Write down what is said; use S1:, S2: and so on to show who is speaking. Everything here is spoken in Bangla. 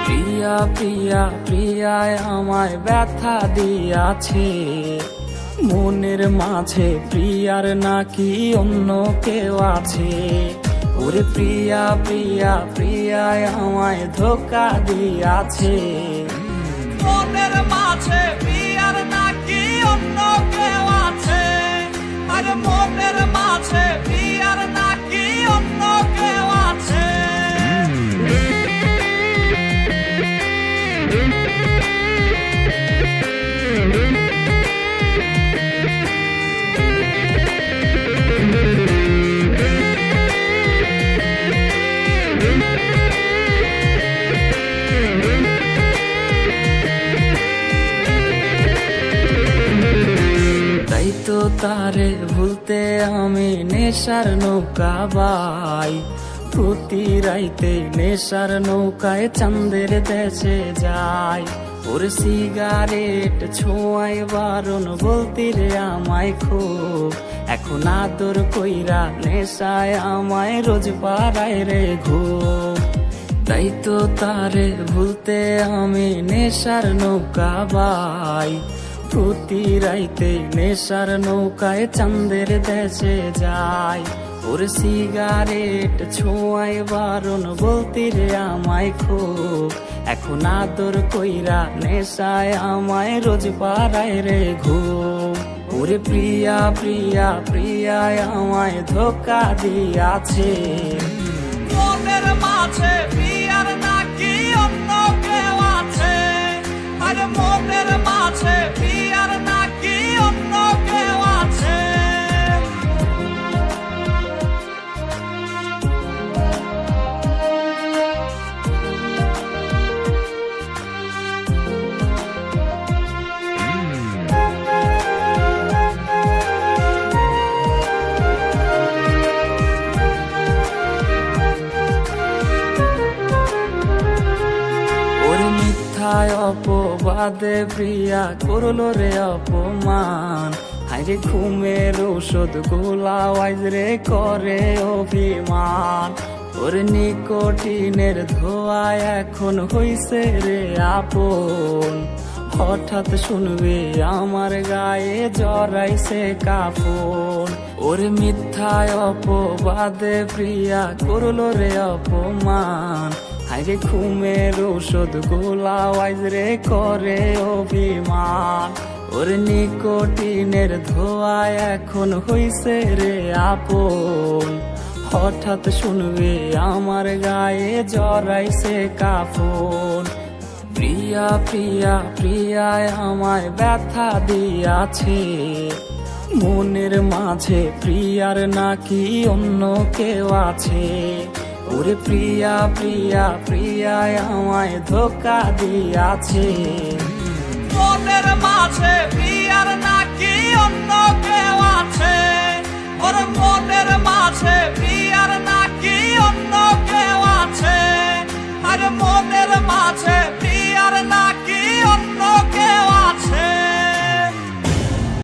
S1: প্রিয়া প্রিয়া প্রিয়ায় আমায় ব্যথা দিয়াছে, মনের মাঝে প্রিয়ার নাকি অন্য কেউ আছে। ওরে প্রিয়া প্রিয়া প্রিয়ায় আমায় ধোকা দিয়াছে,
S2: মনের মাঝে প্রিয়ার নাকি অন্য কেউ আছে। আরে মনের মাঝে প্রিয়ার নাকি অন্য কেউ আছে।
S1: তাই তো তারে ভুলতে আমি নেশার নৌকা বাই, প্রতি রাইতে নেশার নৌকায় চাঁদের দেশে যাই। ওর সিগারেট ছোঁয়াই বারণ বলতি রে আমায় খুব, এখন আদর কইরা নেশায় আমায় রোজ পাড়ায় রে ঘুম। তাই তো তারে ভুলতে আমি নেশার নৌকা বাই, প্রতি রাইতে নেশার নৌকায় চাঁদের দেশে যাই। ওর সিগারেট ছোঁয়াই বারণ বলতি রে আমায় খুব, এখন আদর কইরা নেশায় আমায় রোজ পাড়ায় রে ঘুম। ওরে প্রিয়া প্রিয়া প্রিয়ায় আমায় ধোকা দিয়াছে,
S2: মনের মাঝে প্রিয়ার নাকি অন্য কেউ আছে। আরে মনের মাঝে প্রিয়ার নাকি অন্য কেউ আছে।
S1: মিথ্যায় অপবাদে প্রিয়া করলো রে অপমান, হাইরে ঘুমের ঔষধ গোলাওয়াইজ রে করে অভিমান। ওর নিকোটিনের ধোয়ায় এখন হইছে রে আপন, হঠাৎ শুনবে আমার গায়ে জড়াইছে কাফন। ওর মিথ্যায় অপবাদে প্রিয়া করলো রে অপমান, হাইরে ঘুমের ঔষধ গোলাওয়াইজ রে করে অভিমান। ওর নিকোটিনের ধোয়ায় এখন হইছে রে আপন, হঠাৎ শুনবে আমার গায়ে জড়াইছে কাফন। প্রিয়া প্রিয়া প্রিয়ায় আমায় ব্যথা দিয়াছে, মনের মাঝে প্রিয়ার নাকি অন্য কেউ আছে। ওরে প্রিয়া প্রিয়া প্রিয়ায় আমায় ধোকা দিয়াছে,
S2: মনের মাঝে প্রিয়ার নাকি অন্য কেউ আছে। ওর মনের মাঝে প্রিয়ার নাকি অন্য কেউ আছে। আরে মনের মাঝে